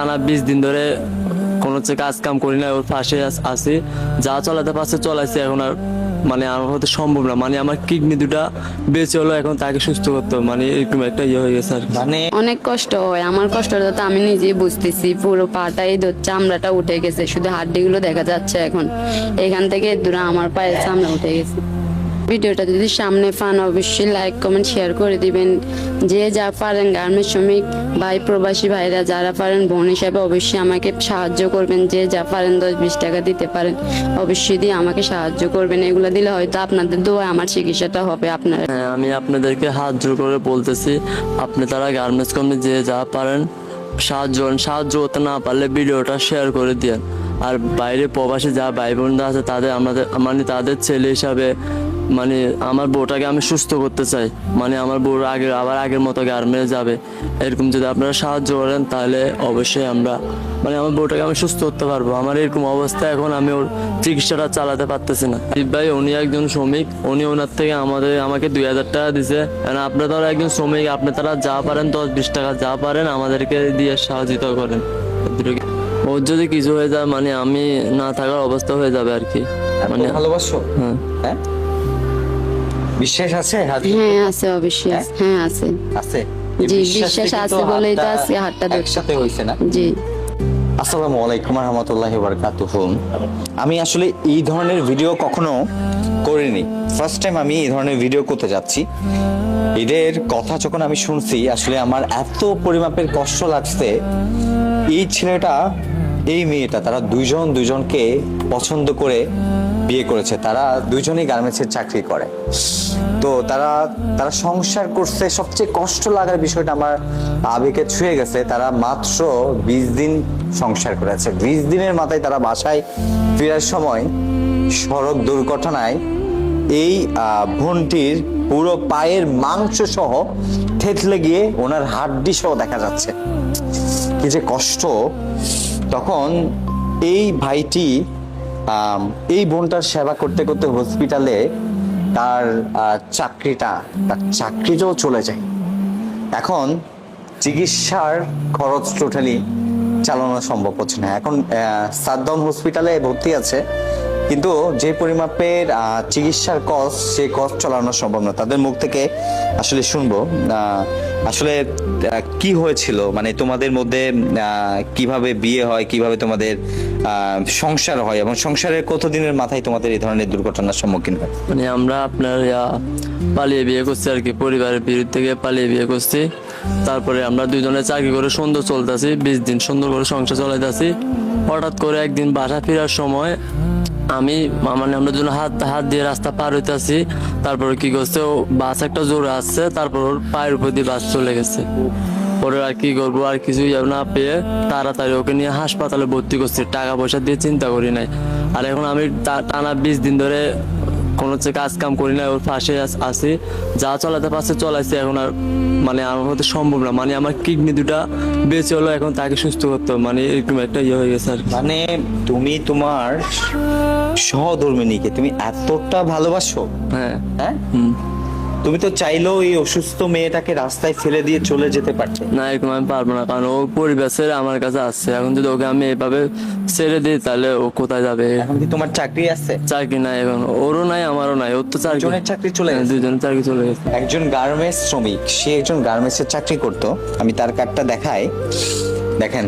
টানা 20 দিন ধরে কোনো হচ্ছে কাজ কাম করি না, ওর পাশে আছি, যা চালাতে পারছে চলাইছে। এখন আর মানে আমার হতে সম্ভব না, মানে আমার কিডনি দুটা বেঁচে হলো, এখন তাকে সুস্থ করতে হবে, মানে এরকম একটা ইয়ে হয়ে গেছে আর কি। মানে অনেক কষ্ট হয়, আমার কষ্টটা তো আমি নিজেই বুঝতেছি। পুরো পাটাই চামড়াটা উঠে গেছে, শুধু হাড্ডিগুলো দেখা যাচ্ছে এখন। এখান থেকে দূরে আমার পায়ের চামড়া উঠে গেছে। ভিডিওটা যদি সামনে পান অবশ্যই লাইক কমেন্ট শেয়ার করে দিবেন। যে যা পারেন গার্মেন্টস শ্রমিক ভাই প্রবাসী ভাইরা যারা পারেন বোন হিসাবে অবশ্যই আমাকে সাহায্য করবেন। যে যা পারেন 10-20 টাকা দিতে পারেন অবশ্যই দিয়ে আমাকে সাহায্য করবেন। এগুলো দিলে হয়তো আপনাদের দোয়া আমার চিকিৎসাটা হবে। আপনারা হ্যাঁ, আমি আপনাদেরকে হাত জোর করে বলতেছি, আপনি তারা গার্মেন্টস কোম্পানি যে যা পারেন সাহায্য করেন। সাহায্য করতে না পারলে ভিডিওটা শেয়ার করে দিন। আর বাইরে প্রবাসী যা ভাই বোনরা আছে তাদের আমাদের মানে তাদের ছেলে হিসাবে মানে আমার বউটাকে আমি সুস্থ করতে চাই, মানে আমার বউ আবার আগের মতো গার্মেন্টে যাবে। এরকম যদি আপনারা সাহায্য করেন তাহলে অবশ্যই আমরা মানে আমার বউটাকে আমি সুস্থ করতে পারবো। আমার এরকম অবস্থা, এখন আমি ওর চিকিৎসাটা চালাতে পারতেছি না। ভাই উনি একজন শ্রমিক, উনি ওনার থেকে আমাকে 2000 টাকা দিছে। আপনারা তারা একজন শ্রমিক, আপনি তারা যা পারেন 10-20 টাকা যা পারেন আমাদেরকে দিয়ে সাহায্য করেন। ওর যদি কিছু হয়ে যায় মানে আমি না থাকার অবস্থা হয়ে যাবে আর কি। মানে ভালোবাসো? হ্যাঁ হ্যাঁ, বিশ্বাস আছে? হ্যাঁ আছে, অবশ্যই আছে। হ্যাঁ আছে, আছে। জি বিশ্বাস আছে বলেই তো আজকে হাতটা একসাথে হইছে না? জি। আসসালামু আলাইকুম রাহমাতুল্লাহি ওয়া বারাকাতুহু। আমি আসলে এই ধরনের ভিডিও কখনো করিনি, ফার্স্ট টাইম আমি এই ধরনের ভিডিও করতে যাচ্ছি। এদের কথা যখন আমি শুনছি আসলে আমার এত পরিমাপের কষ্ট লাগছে। এই ছেলেটা এই মেয়েটা তারা দুজনকে পছন্দ করে বিয়ে করেছে। তারা দুজনেই গার্মেন্টসের চাকরি করে। তো তারা সংসার করছে। সবচেয়ে কষ্ট লাগার বিষয়টা আমার আবেগে ছুঁয়ে গেছে। তারা মাত্র 20 দিন সংসার করেছে। 20 দিনের মাথায় তারা বাসায় ফেরার সময় সড়ক দুর্ঘটনায় এই বোনটির পুরো পায়ের মাংস সহ থেতলে গিয়ে ওনার হাড্ডি সহ দেখা যাচ্ছে। কি যে কষ্ট। তখন এই ভাইটি এই বোনটার সেবা করতে করতে হসপিটালে তার চাকরিটাও চলে যায়। এখন চিকিৎসার খরচ টোটালি চালানো সম্ভব হচ্ছে না। এখন সাদ্দাম হসপিটালে ভর্তি আছে, কিন্তু যে পরিমাপের চিকিৎসার কস্ট, সেই কস্ট চালানো সম্ভব না। তাদের মুখ থেকে আসলে শুনবো আসলে কি হয়েছিল, মানে তোমাদের মধ্যে কিভাবে বিয়ে হয়, কিভাবে তোমাদের সংসার হয়, এবং সংসারের কতদিনের মাথায় তোমাদের এই ধরনের দুর্ঘটনার সম্মুখীন হয়? মানে আমরা আপনার পালিয়ে বিয়ে করছি আর কি, পরিবারের বিরুদ্ধে থেকে পালিয়ে বিয়ে করছি। তারপরে আমরা দুজনে চাকরি করে সুন্দর চলতেছি, 20 দিন সুন্দর করে সংসার চালাইতেছি। হঠাৎ করে একদিন বাসা ফেরার সময় আমি মানে আমরা দুজন হাত দিয়ে রাস্তা পার হইতেছি। তারপরে কি করছে, ও বাস একটা জোরে আসছে, তারপর ওর পায়ের উপর দিয়ে বাস চলে গেছে। ওরে আর কি করবো, আর কিছুই না পেয়ে তাড়াতাড়ি ওকে নিয়ে হাসপাতালে ভর্তি করছি। টাকা পয়সা দিয়ে চিন্তা করি নাই। আর এখন আমি টানা 20 দিন ধরে কোনো হচ্ছে কাজ কাম করি না, ওর পাশে আছি, যা চালাতে পারছে চলাইছে। এখন আর মানে আমার হতে সম্ভব না, মানে আমার কিডনি দুটা বেঁচে হলো, এখন তাকে সুস্থ করতে হবে, মানে এরকম একটা ইয়ে হয়ে গেছে আর কি। মানে তুমি তোমার সহধর্মিণীকে তুমি এতটা ভালোবাসো? হ্যাঁ হ্যাঁ, তুমি তো চাইলেও এই অসুস্থ মেয়েটাকে রাস্তায় ফেলে দিয়ে চলে যেতে পারতে। না, এরকম আমি পারবো না, কারণ ও পরিবার ছেড়ে আমার কাছে আসছে। এখন যদি ওকে আমি এভাবে ছেড়ে দিই তাহলে ও কোথায় যাবে? এখন কি তোমার চাকরি আছে? চাকরি নাই, এখন ওরও নাই আমারও নাই। ওর তো দুজনের চাকরি চলে গেছে। দুজনের চাকরি চলে গেছে। একজন গার্মেন্টস শ্রমিক, সে একজন গার্মেন্টসের চাকরি করতো। আমি তার কার্ডটা দেখাই, দেখেন।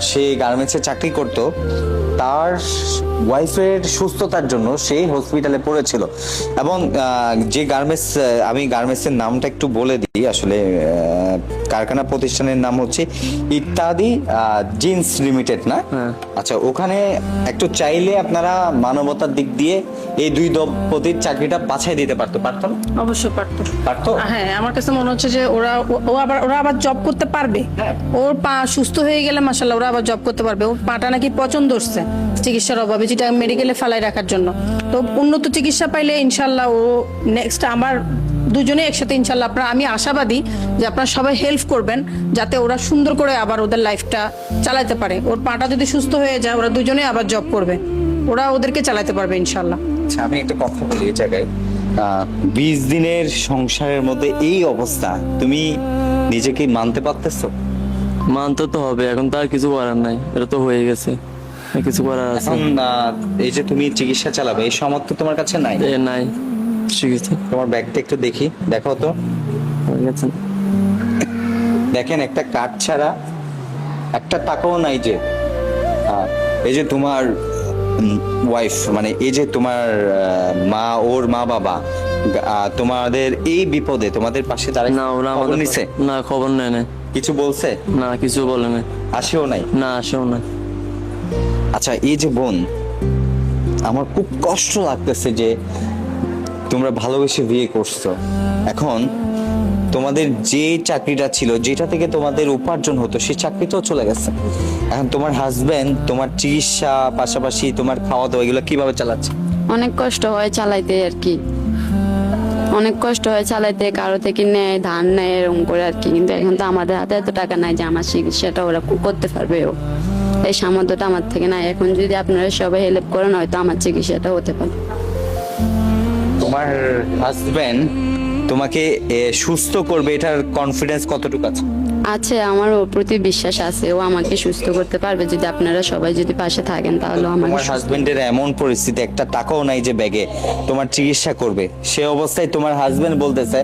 সে গার্মেন্টসের চাকরি করতো। তার ওয়াইফের সুস্থতার জন্য সে হসপিটালে পড়েছিল। এবং যে গার্মেন্টস, আমি গার্মেন্টসের নামটা একটু বলে দিই। আসলে কারখানা প্রতিষ্ঠানের নাম হচ্ছে ইত্যাদি জিন্স লিমিটেড, না? আচ্ছা, ওখানে একটু চাইলে আপনারা মানবতার দিক দিয়ে এই দুই দম্পতির চাকরিটা বাছাই দিতে পারতো না? অবশ্যই পারতো। হ্যাঁ, আমার কাছে মনে হচ্ছে যে ওরা আবার জব করতে পারবে। ওর পা সুস্থ হয়ে গেলে মাশাআল্লাহ ওরা আবার জব করতে পারবে। ওর পাটা নাকি পছন্দ হচ্ছে চিকিৎসার অভাবে, যেটা মেডিকেলে ফালাই রাখার জন্য। তো উন্নত চিকিৎসা পাইলে ইনশাল্লাহ ও নেক্সট আবার দুজনে একসাথে ইনশাল্লাহ আমি আশাবাদী যে আপনারা সবাই হেল্প করবেন যাতে ওরা সুন্দর করে আবার ওদের লাইফটা চালাতে পারে। ওর পাটা যদি সুস্থ হয়ে যায় ওরা দুজনে আবার জব করবে, ওরা ওদেরকে চালাতে পারবে ইনশাল্লাহ। আচ্ছা, আমি একটা কথা বলি এই জায়গায়। 20 দিনের সংসারের মধ্যে এই অবস্থা, তুমি নিজেকে মানতে পারতেছো? মানতে তো হবে, এখন তো আর কিছু করার নাই, এটা তো হয়ে গেছে, আর কিছু করার আছে? এখন এই যে তুমি চিকিৎসা চালাবে এই সামর্থ্য তোমার কাছে নাই? এ নাই, ঠিক আছে, তোমার ব্যাগটা একটু দেখি, দেখো তো। হয়ে গেছে। দেখেন একটা কার্ড ছাড়া একটা টাকাও নাই যে এই যে তোমার ওয়াইফ মানে এই যে তোমার মা, ওর মা বাবা তোমাদের এই বিপদে তোমাদের পাশে দাঁড়ায় না, ওরা খবর আমাদের নিছে? না, খবর নেয় না, কিছু বলছে? না কিছু বলে না, আসেও নাই? না আসেও না। আচ্ছা এই যে বোন, আমার খুব কষ্ট লাগতেছে যে তোমরা ভালোবেসে বিয়ে করছো, এখন তোমাদের যে চাকরিটা ছিল যেটা থেকে তোমাদের উপার্জন হতো সেই চাকরিটাও চলে গেছে। এখন তোমার হাজবেন্ড তোমার চিকিৎসা পাশাপাশি তোমার খাওয়া দাওয়া এগুলো কিভাবে চালাচ্ছে? অনেক কষ্ট হয় চালাইতে আর কি, অনেক কষ্ট হয় চালাইতে, কারো থেকে নেয়, ধান নেয়, এরকম করে আর কি। কিন্তু এখন তো আমাদের হাতে এত টাকা নাই যে আমার চিকিৎসাটা ওরা করতে পারবে, ও এই সামর্থ্যটা আমার থেকে নাই। এখন যদি আপনারা সবাই হেল্প করেন হয়তো আমার চিকিৎসাটা হতে পারে। তোমার হাজবেন্ড তোমাকে সুস্থ করবে এটার কনফিডেন্স কতটুকু আছে? আছে, আমার ওর প্রতি বিশ্বাস আছে, ও আমাকে সুস্থ করতে পারবে যদি আপনারা সবাই যদি পাশে থাকেন, তাহলে আমাকে তোমার হাজবেন্ডের এমন পরিস্থিতি, একটা টাকাও নাই যে ব্যাগে তোমার চিকিৎসা করবে, সে অবস্থায় তোমার হাজবেন্ড বলতেছে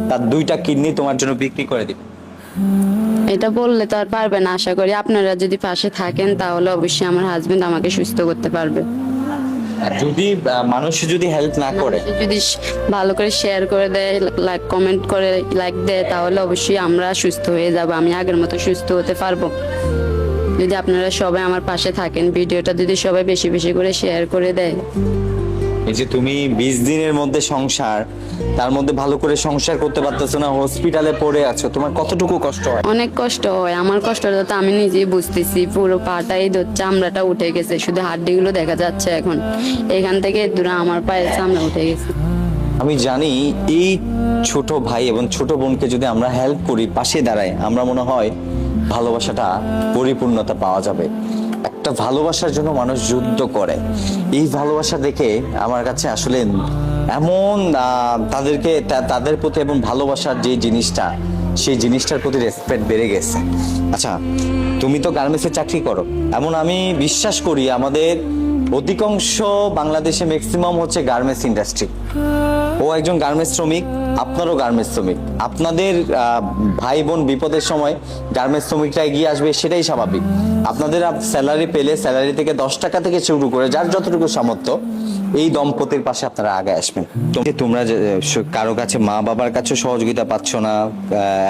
তার 2টা কিডনি তোমার জন্য বিক্রি করে দিবে। এটা বললে তো আর পারবে না। আশা করি আপনারা যদি পাশে থাকেন তাহলে অবশ্যই আমার হাজবেন্ড আমাকে সুস্থ করতে পারবে। আর যদি মানুষ যদি হেল্প না করে, যদি ভালো করে শেয়ার করে দেয়, লাইক কমেন্ট করে লাইক দেয়, তাহলে অবশ্যই আমরা সুস্থ হয়ে যাব, আমি আগের মতো সুস্থ হতে পারবো। যদি আপনারা সবাই আমার পাশে থাকেন, ভিডিওটা যদি সবাই বেশি বেশি করে শেয়ার করে দেয়। এই যে তুমি 20 দিনের মধ্যে সংসার, তার মধ্যে ভালো করে সংসার করতে পারতেছো না, হসপিটালে পড়ে আছো, তোমার কতটুকু কষ্ট হয়? অনেক কষ্ট হয়, আমার কষ্টটা তো আমি নিজেই বুঝতেছি। পুরো পাটাই চামড়াটা উঠে গেছে, শুধু হাড্ডিগুলো দেখা যাচ্ছে এখন। এখান থেকে দূরে আমার পায়ের চামড়া উঠে গেছে। আমি জানি এই ছোট ভাই এবং ছোট বোনকে যদি আমরা হেল্প করি, পাশে দাঁড়াই, আমরা মনে হয় ভালোবাসাটা পরিপূর্ণতা পাওয়া যাবে। একটা ভালোবাসার জন্য মানুষ যুদ্ধ করে, এই ভালোবাসা দেখে আমার কাছে আসলে এমন তাদেরকে তাদের প্রতি এবং ভালোবাসার যে জিনিসটা, সেই জিনিসটার প্রতি রেসপেক্ট বেড়ে গেছে। আচ্ছা তুমি তো গার্মেন্টসে চাকরি করো, এমন আমি বিশ্বাস করি আমাদের অধিকাংশ বাংলাদেশে ম্যাক্সিমাম হচ্ছে গার্মেন্টস ইন্ডাস্ট্রি। ও একজন গার্মেন্টস শ্রমিক, আপনারও গার্মেন্টস শ্রমিক, আপনাদের ভাই বোন বিপদের সময় গার্মেন্টস শ্রমিকরা এগিয়ে আসবে, সেটাই স্বাভাবিক। আপনাদের স্যালারি পেলে স্যালারি থেকে 10 টাকা থেকে শুরু করে যার যতটুকু সামর্থ্য, এই দম্পতির পাশে আপনারা আগে আসবেন। তোমরা কারো কাছে, মা বাবার কাছে সহযোগিতা পাচ্ছ না,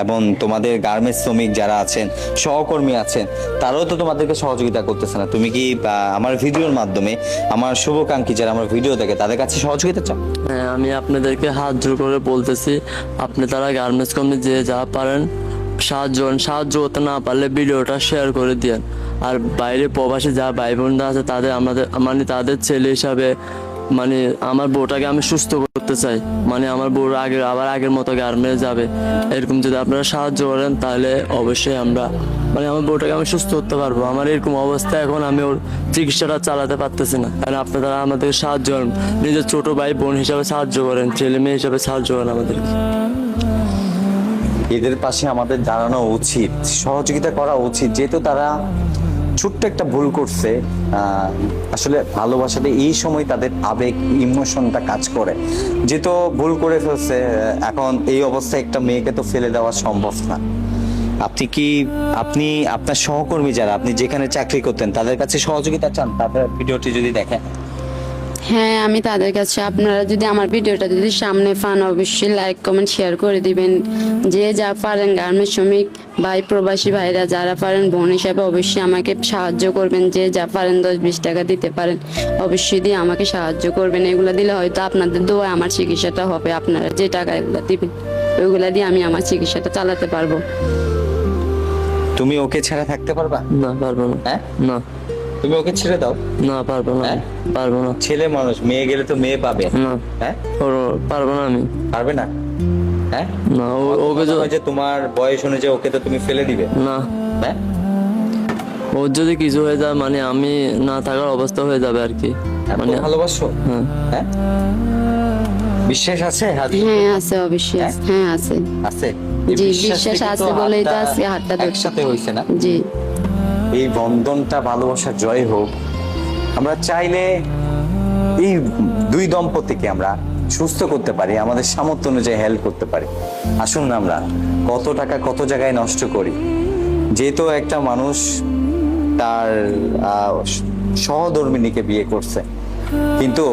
এবং তোমাদের গার্মেন্টস শ্রমিক যারা আছেন, সহকর্মী আছেন, তারাও তো তোমাদেরকে সহযোগিতা করতেছে না। তুমি কি আমার ভিডিওর মাধ্যমে আমার শুভাকাঙ্ক্ষী যারা আমার ভিডিও দেখে তাদের কাছে সহযোগিতা চাও? হ্যাঁ, আমি আপনাদেরকে হাত জোর করে বলতেছি, আপনি তারা গার্মেন্টস কোম্পানি যে যা পারেন সাহায্য করতে না পারলে ভিডিওটা শেয়ার করে দিয়েন। আর বাইরে প্রবাসী যা ভাই বোনরা আছে তাদের মানে তাদের ছেলে হিসাবে মানে আমার বউটাকে আমি সুস্থ করতে চাই, মানে আমার বউ আবার আগের মতো গার্মেন্টস যাবে, এরকম যদি আপনারা সাহায্য করেন তাহলে অবশ্যই আমরা মানে আমার বউটাকে আমি সুস্থ করতে পারবো। আমার এরকম অবস্থা, এখন আমি ওর চিকিৎসাটা চালাতে পারতেছি না, কারণ আপনারা আমাদের সাহায্য করেন, নিজের ছোট ভাই বোন হিসাবে সাহায্য করেন, ছেলে মেয়ে হিসাবে সাহায্য করেন আমাদেরকে। এদের পাশে আমাদের দাঁড়ানো উচিত, সহযোগিতা করা উচিত, যেহেতু তারা ছোট্ট একটা ভুল করছে। আসলে ভালোবাসাতে এই সময় তাদের আবেগ, ইমোশনটা কাজ করে, যেহেতু ভুল করে ফেলছে। এখন এই অবস্থায় একটা মেয়েকে তো ফেলে দেওয়া সম্ভব না। আপনি আপনার সহকর্মী যারা, আপনি যেখানে চাকরি করতেন, তাদের কাছে সহযোগিতা চান? তাদের ভিডিওটি যদি দেখেন। হ্যাঁ, আমি তাদের কাছে, আপনারা যদি আমার ভিডিওটা যদি সামনে পান অবশ্যই লাইক কমেন্ট শেয়ার করে দিবেন। যে যা পারেন গার্মেন্টস শ্রমিক ভাই, প্রবাসী ভাইরা যারা পারেন বোন হিসাবে অবশ্যই আমাকে সাহায্য করবেন। যে যা পারেন 10-20 টাকা দিতে পারেন, অবশ্যই দিয়ে আমাকে সাহায্য করবেন। এগুলো দিলে হয়তো আপনাদের দোয়ায় আমার চিকিৎসাটা হবে। আপনারা যে টাকা এগুলো দিবেন ওইগুলা দিয়ে আমি আমার চিকিৎসাটা চালাতে পারবো। তুমি ওকে ছাড়া থাকতে পারবা? না, পারবো না। হ্যাঁ, না, তুমি ওকে ছেড়ে দাও। না পারবো না, হ্যাঁ? পারবো না। ছেলে মানুষ, মেয়ে গেলে তো মেয়ে পাবে। না, হ্যাঁ, পারবো না আমি। পারবে না? হ্যাঁ, না, ওকে যে তোমার বয়স অনুযায়ী ওকে তো তুমি ফেলে দিবে না। হ্যাঁ? ওর যদি কিছু হয়ে যায় মানে আমি না থাকার অবস্থা হয়ে যাবে আর কি। মানে ভালোবাসো? হ্যাঁ। হ্যাঁ, বিশ্বাস আছে? হ্যাঁ আছে, অবশ্যই আছে। হ্যাঁ আছে। আছে। এই জি, বিশ্বাস বিশ্বাস থেকেই আছে বলেই তো হাতটা আজকে হাতটা ধরছি। একসাথে হয়েছে না? জি। এই বন্ধনটা ভালোবাসার জয় হোক। আমরা চাইলে এই দুই দম্পতিকে আমরা সুস্থ করতে পারি, আমাদের সামর্থ্য অনুযায়ী হেল্প করতে পারি। আসুন না আমরা কত টাকা কত জায়গায় নষ্ট করি, যেহেতু একটা মানুষ তার সহধর্মিণীকে বিয়ে করছে কিন্তু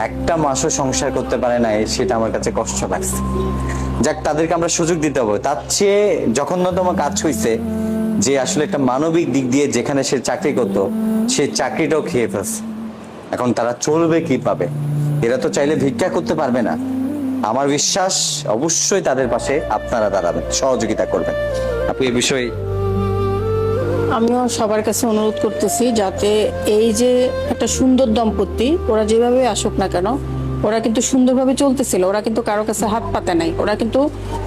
একটা মাসও সংসার করতে পারে না, সেটা আমার কাছে কষ্ট লাগছে। যাক, তাদেরকে আমরা সুযোগ দিতে হবে। তার চেয়ে জঘন্যতম কাজ হইছে যে আসলে একটা মানবিক দিক দিয়ে যেখানে সে চাকরি করতো সে চাকরিটাও খেয়ে ফেলছে। এখন তারা চলবে কি পাবে? এরা তো চাইলে ভিক্ষা করতে পারবে না। আমার বিশ্বাস অবশ্যই তাদের পাশে আপনারা দাঁড়াবেন, সহযোগিতা করবেন। আপনি এই বিষয়ে আমিও সবার কাছে অনুরোধ করতেছি যাতে এই যে একটা সুন্দর দম্পতি, ওরা যেভাবে আসুক না কেন, ওরা কিন্তু সুন্দরভাবে চলতেছিল, ওরা কিন্তু কারো কাছে হাত পাতে নাই, ওরা কিন্তু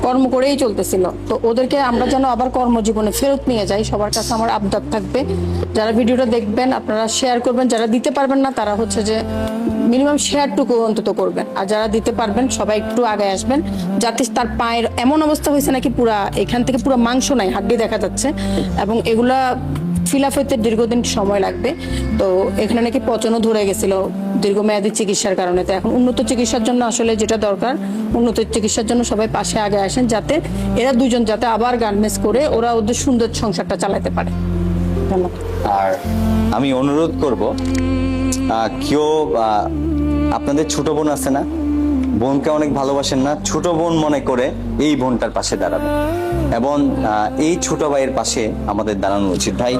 কর্ম করেই চলতেছিল। তো ওদেরকে আমরা যেন আবার কর্মজীবনে ফেরত নিয়ে যাই, সবার কাছে আমার আবদার থাকবে। যারা ভিডিওটা দেখবেন আপনারা শেয়ার করবেন, যারা দিতে পারবেন না তারা হচ্ছে যে মিনিমাম শেয়ারটুকু অন্তত করবেন, আর যারা দিতে পারবেন সবাই একটু আগে আসবেন, যাতে তার পায়ের এমন অবস্থা হয়েছে নাকি পুরা এখান থেকে পুরো মাংস নাই, হাড্ডি দেখা যাচ্ছে, এবং এগুলা ফিল আপ হইতে দীর্ঘদিন সময় লাগবে। তো এখানে নাকি পচনও ধরে গেছিল দীর্ঘমেয়াদী চিকিৎসার কারণে। তো এখন উন্নত চিকিৎসার জন্য আসলে যেটা দরকার, উন্নত চিকিৎসার জন্য সবাই পাশে আগে আসেন, যাতে এরা দুজন যাতে আবার গার্মেন্টস করে ওরা ওদের সুন্দর সংসারটা চালাতে পারে। ধন্যবাদ। আর আমি অনুরোধ করব, কেউ আপনাদের ছোট বোন আছে না, বোনকে অনেক ভালোবাসেন না, ছোট বোন মনে করে এই বোনটার পাশে দাঁড়াবেন এবং এই ছোট ভাইয়ের পাশে আমাদের দাঁড়ানো উচিত। ভাই,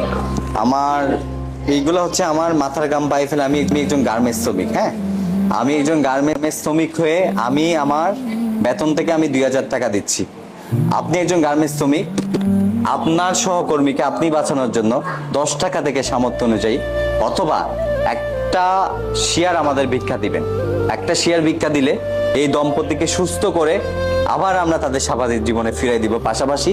আমার এইগুলো হচ্ছে আমার মাথার গাম পায়ে ফেলে। আমি একজন গার্মেন্টস শ্রমিক, হ্যাঁ, আমি একজন গার্মেন্টস শ্রমিক হয়ে আমি আমার বেতন থেকে আমি 2000 টাকা দিচ্ছি। আপনি একজন গার্মেন্টস শ্রমিক, আপনার সহকর্মীকে আপনি বাঁচানোর জন্য 10 টাকা থেকে সামর্থ্য অনুযায়ী অথবা একটা শেয়ার আমাদের ভিক্ষা দিবেন। একটা শেয়ার ভিক্ষা দিলে এই দম্পতিকে সুস্থ করে আবার আমরা তাদের স্বাভাবিক জীবনে ফিরাই দিব, পাশাপাশি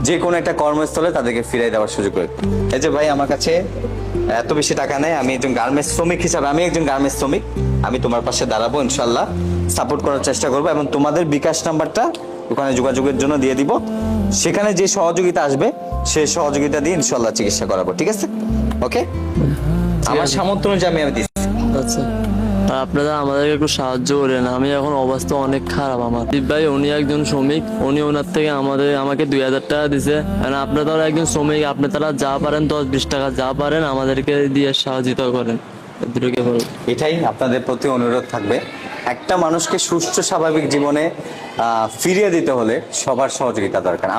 যে কোনো একটা কর্মস্থলে তাদেরকে ফিরাই দেওয়ার সুযোগ করে। এই যে ভাই, আমার কাছে এত বেশি টাকা নেই, আমি একজন গার্মেন্টস শ্রমিক হিসাবে, আমি তোমার পাশে দাঁড়াবো, ইনশাল্লাহ সাপোর্ট করার চেষ্টা করবো এবং তোমাদের বিকাশ নাম্বারটা ওখানে যোগাযোগের জন্য দিয়ে দিব। সেখানে যে সহযোগিতা আসবে সেই সহযোগিতা দিয়ে ইনশাল্লাহ চিকিৎসা করাবো, ঠিক আছে? ওকে, আমার সামর্থ্য অনুযায়ী আমি দিচ্ছি। আচ্ছা, আর আপনারা আমাদেরকে একটু সাহায্য করেন। আমি এখন অবস্থা অনেক খারাপ আমার। দীপ ভাই উনি একজন শ্রমিক, উনি ওনার থেকে আমাকে 2000 টাকা দিছে। আপনারা একজন শ্রমিক, আপনারা যা পারেন 10-20 টাকা যা পারেন আমাদেরকে দিয়ে সহযোগিতা করেন। এটাই আপনাদের প্রতি অনুরোধ থাকবে। একটা মানুষকে সুস্থ স্বাভাবিক জীবনে ফিরিয়ে দিতে হলে সবার সহযোগিতা দরকার।